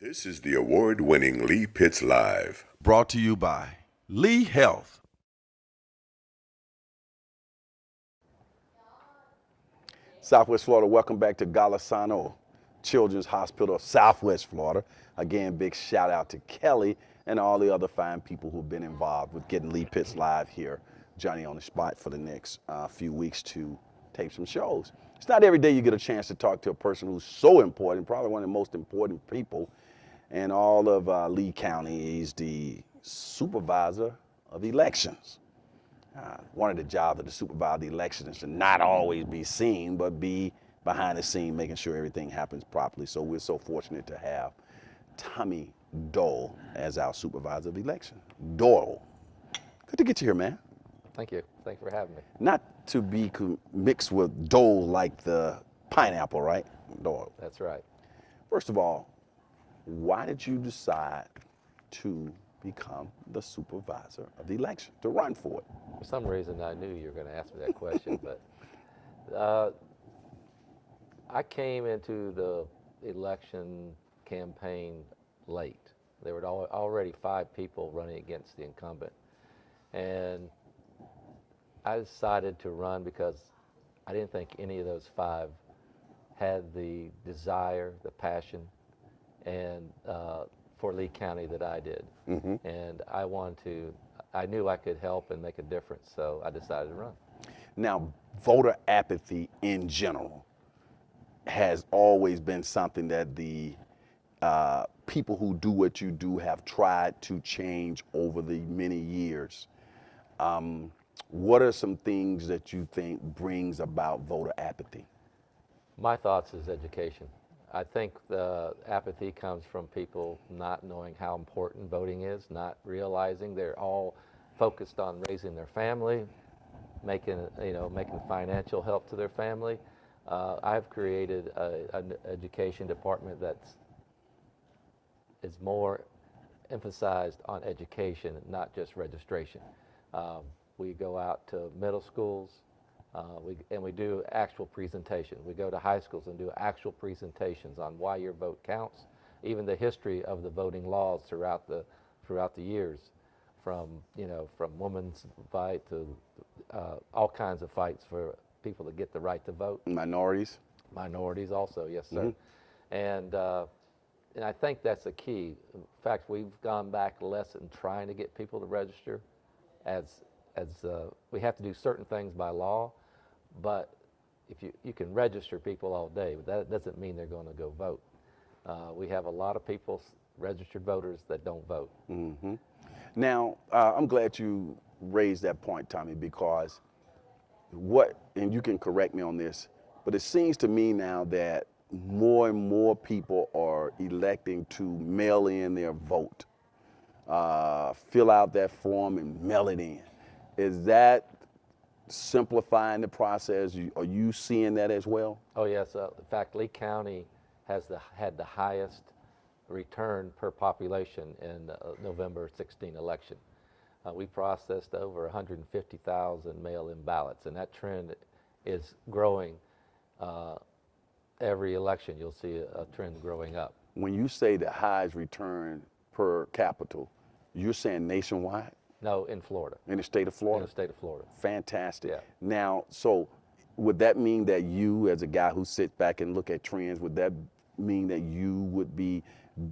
This is the award-winning Lee Pitts Live. Brought to you by Lee Health. Southwest Florida, welcome back to Golisano Children's Hospital of Southwest Florida. Again, big shout out to Kelly and all the other fine people who've been involved with getting Lee Pitts Live here, Johnny on the spot for the next few weeks to tape some shows. It's not every day you get a chance to talk to a person who's so important, probably one of the most important people in all of Lee County. He's the supervisor of elections. One of the jobs of the supervisor of the elections is to not always be seen, but be behind the scene, making sure everything happens properly. So we're so fortunate to have Tommy Doyle as our supervisor of election. Doyle, good to get you here, man. Thank you. Thank you for having me. Not to be mixed with Doyle like the pineapple, right? Doyle. That's right. First of all, why did you decide to become the supervisor of the election, to run for it? For some reason, I knew you were going to ask me that question, but I came into the election campaign late. There were already 5 people running against the incumbent, and I decided to run because I didn't think any of those 5 had the desire, the passion, and for Lee County that I did. And I knew I could help and make a difference, so I decided to run. Now, voter apathy in general has always been something that the people who do what you do have tried to change over the many years. What are some things that you think brings about voter apathy? My thoughts is education. I think the apathy comes from people not knowing how important voting is, not realizing they're all focused on raising their family, making financial help to their family. I've created an education department that is more emphasized on education, not just registration. We go out to middle schools, we do actual presentation. We go to high schools and do actual presentations on why your vote counts, even the history of the voting laws throughout the years, from women's fight to all kinds of fights for people to get the right to vote. Minorities? Minorities also, yes, sir. And I think that's a key. In fact, we've gone back less in trying to get people to register, as we have to do certain things by law, but if you can register people all day, but that doesn't mean they're going to go vote. We have a lot of people, registered voters, that don't vote. Now, I'm glad you raised that point, Tommy, because and you can correct me on this, but it seems to me now that more and more people are electing to mail in their vote, fill out that form and mail it in. Is that simplifying the process? Are you seeing that as well? Oh yes. In fact, Lee County had the highest return per population in the November 16 election. We processed over 150,000 mail-in ballots, and that trend is growing. Every election, you'll see a trend growing up. When you say the highest return per capita, you're saying nationwide? No, in Florida. In the state of Florida? In the state of Florida. Fantastic. Yeah. Now, so would that mean that you, as a guy who sits back and look at trends, would that mean that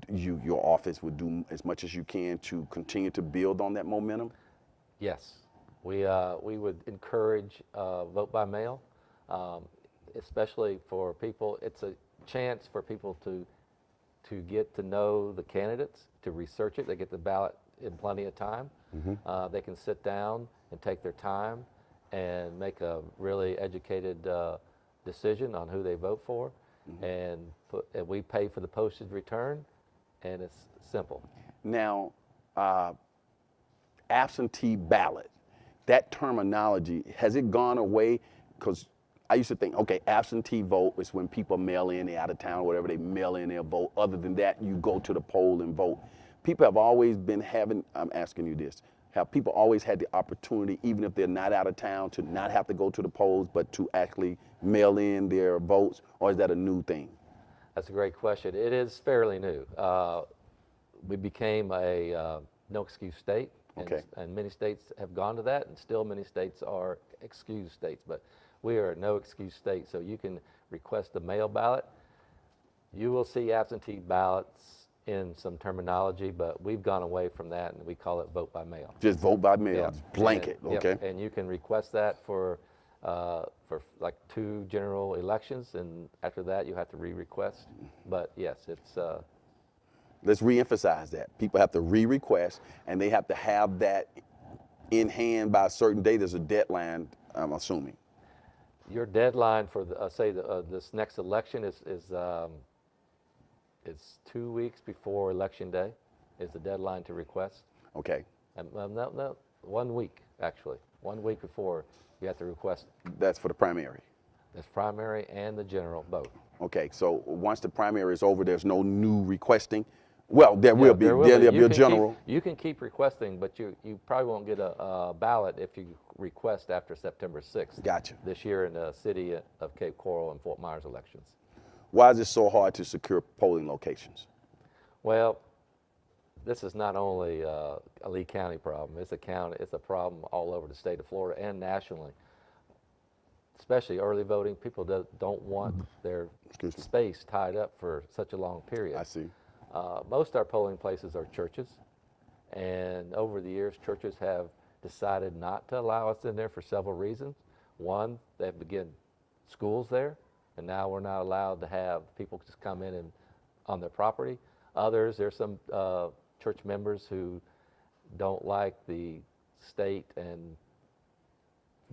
your office would do as much as you can to continue to build on that momentum? Yes. We would encourage vote by mail, especially for people. It's a chance for people to get to know the candidates, to research it. They get the ballot in plenty of time. They can sit down and take their time and make a really educated decision on who they vote for. And we pay for the postage return, and it's simple. Now, absentee ballot, that terminology, has it gone away? Because I used to think, okay, absentee vote is when people mail in, they're out of town or whatever, they mail in their vote. Other than that, you go to the poll and vote. People have always been I'm asking you this, have people always had the opportunity, even if they're not out of town, to not have to go to the polls, but to actually mail in their votes, or is that a new thing? That's a great question. It is fairly new. We became a no excuse state, Okay. and many states have gone to that, and still many states are excuse states, but we are a no excuse state, so you can request a mail ballot. You will see absentee ballots in some terminology, but we've gone away from that, and we call it vote by mail. Just vote by mail, Yeah. just blanket, And, okay? yep, and you can request that for like 2 general elections, and after that you have to re-request. But yes, it's Let's re-emphasize that. People have to re-request, and they have to have that in hand by a certain date. There's a deadline, I'm assuming. your deadline for the, say this next election is 2 weeks before election day is the deadline to request. Okay, And, no, 1 week actually. 1 week before you have to request. that's for the primary. This primary and the general both. Okay, so once the primary is over, there's no new requesting? Well, there Yeah, will be. there will There'll be. be a general. You can keep requesting, but you probably won't get a ballot if you request after September 6th. Gotcha. This year in the city of Cape Coral and Fort Myers elections. Why is it so hard to secure polling locations? Well, this is not only a Lee County problem. It's a problem all over the state of Florida and nationally. Especially early voting, people don't want their Excuse me. space tied up for such a long period. I see. Most of our polling places are churches, and over the years, churches have decided not to allow us in there for several reasons. One, they've begun schools there, and now we're not allowed to have people just come in and on their property. Others, there's some church members who don't like the state and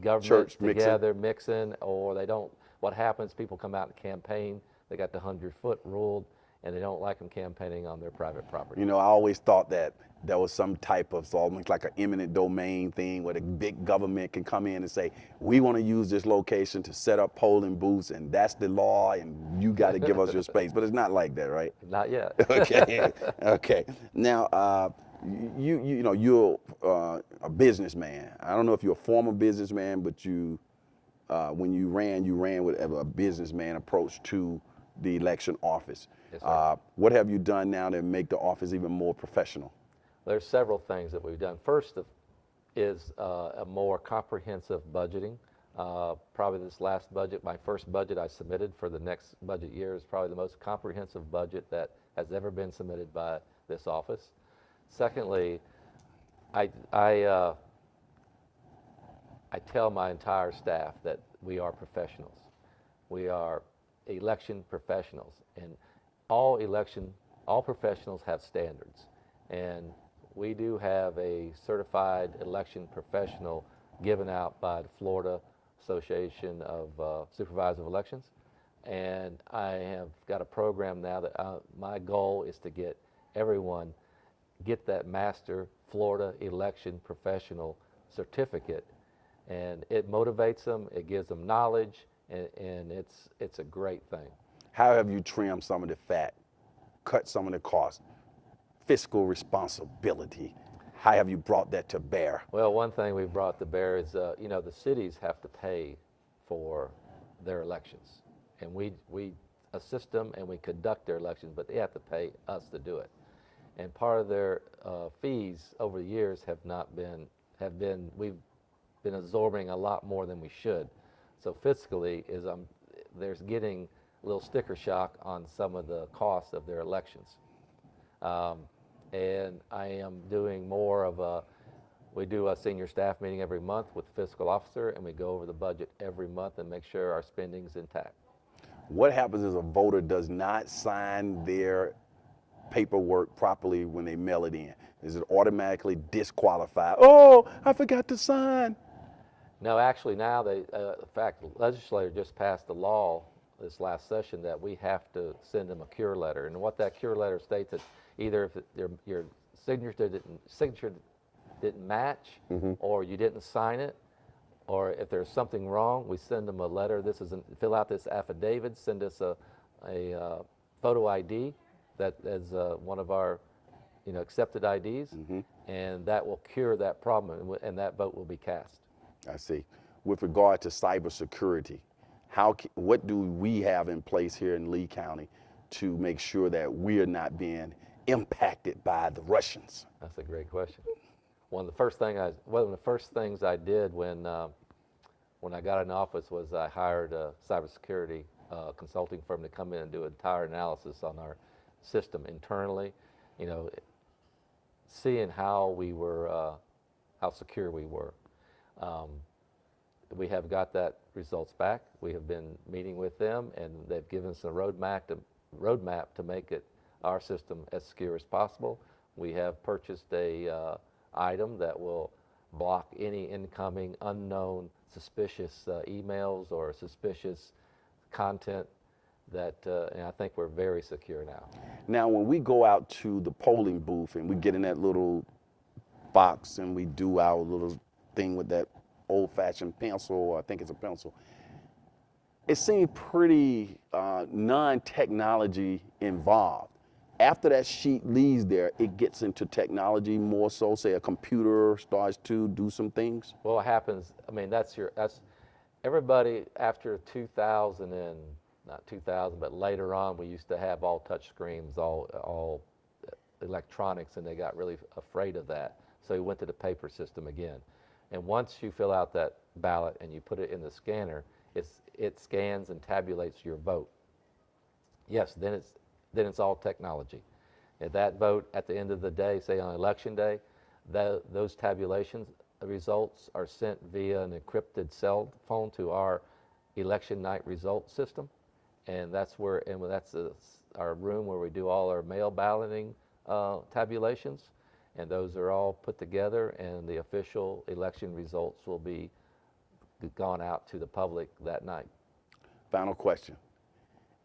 government Church mixing. together mixing, or they don't. What happens? People come out and campaign. They got the 100-foot rule, and they don't like them campaigning on their private property. You know, I always thought that there was some type of almost like an eminent domain thing where the big government can come in and say, we want to use this location to set up polling booths, and that's the law, and you got to give us your space. But it's not like that, right? Not yet. Okay. Okay. Now, you know, you're a businessman. I don't know if you're a former businessman, but you, when you ran with a businessman approach to the election office. Yes, sir. What have you done now to make the office even more professional? There's several things that we've done. First is a more comprehensive budgeting. Probably this last budget, my first budget I submitted for the next budget year is probably the most comprehensive budget that has ever been submitted by this office. Secondly, I tell my entire staff that we are professionals. We are election professionals, and all professionals have standards, and we do have a certified election professional given out by the Florida Association of Supervisors of Elections, and I have got a program now that my goal is to get everyone get that Master Florida Election Professional certificate, and it motivates them, it gives them knowledge, and it's a great thing. How have you trimmed some of the fat, cut some of the costs, fiscal responsibility? How have you brought that to bear? Well, one thing we've brought to bear is, you know, the cities have to pay for their elections, and we assist them and we conduct their elections, but they have to pay us to do it. And part of their fees over the years we've been absorbing a lot more than we should. So fiscally there's getting a little sticker shock on some of the costs of their elections. And I am doing more of we do a senior staff meeting every month with the fiscal officer, and we go over the budget every month and make sure our spending's intact. What happens if a voter does not sign their paperwork properly when they mail it in? Is it automatically disqualified? Oh, I forgot to sign. No, actually now in fact, the legislature just passed a law this last session that we have to send them a cure letter. And what that cure letter states that either if your signature didn't match, or you didn't sign it, or if there's something wrong, we send them a letter. Fill out this affidavit, send us a photo ID that is one of our accepted IDs, and that will cure that problem, and that vote will be cast. I see. With regard to cybersecurity, what do we have in place here in Lee County to make sure that we're not being impacted by the Russians? That's a great question. One of the first things I did when I got in office was I hired a cybersecurity consulting firm to come in and do an entire analysis on our system internally, you know, seeing how we were, how secure we were. We have got that results back. We have been meeting with them, and they've given us a roadmap to make our system as secure as possible. We have purchased a item that will block any incoming unknown suspicious emails or suspicious content and I think we're very secure now. Now, when we go out to the polling booth and we get in that little box and we do our little thing with that old-fashioned pencil, or I think it's a pencil, it seemed pretty non-technology involved. After that sheet leaves there, it gets into technology more so, say a computer starts to do some things? Well, what happens, I mean, that's everybody after 2000 and, not 2000, but later on, we used to have all touch screens, all electronics, and they got really afraid of that. So we went to the paper system again. And once you fill out that ballot and you put it in the scanner, it scans and tabulates your vote. Yes, then it's all technology. And that vote at the end of the day, say on election day, those tabulations results are sent via an encrypted cell phone to our election night results system. And that's our room where we do all our mail balloting tabulations. And those are all put together, and the official election results will be gone out to the public that night. Final question.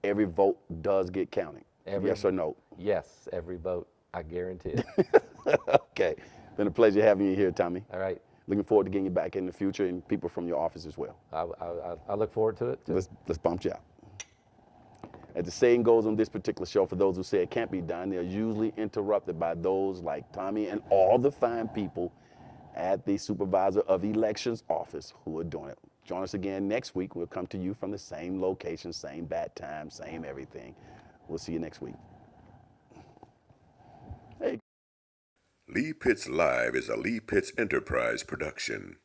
Every vote does get counted? Yes or no? Yes, every vote, I guarantee it. Okay. Been a pleasure having you here, Tommy. All right. Looking forward to getting you back in the future, and people from your office as well. I look forward to it, too. Let's bump you out. As the saying goes on this particular show, for those who say it can't be done, they're usually interrupted by those like Tommy and all the fine people at the Supervisor of Elections office who are doing it. Join us again next week. We'll come to you from the same location, same bad time, same everything. We'll see you next week. Hey. Lee Pitts Live is a Lee Pitts Enterprise production.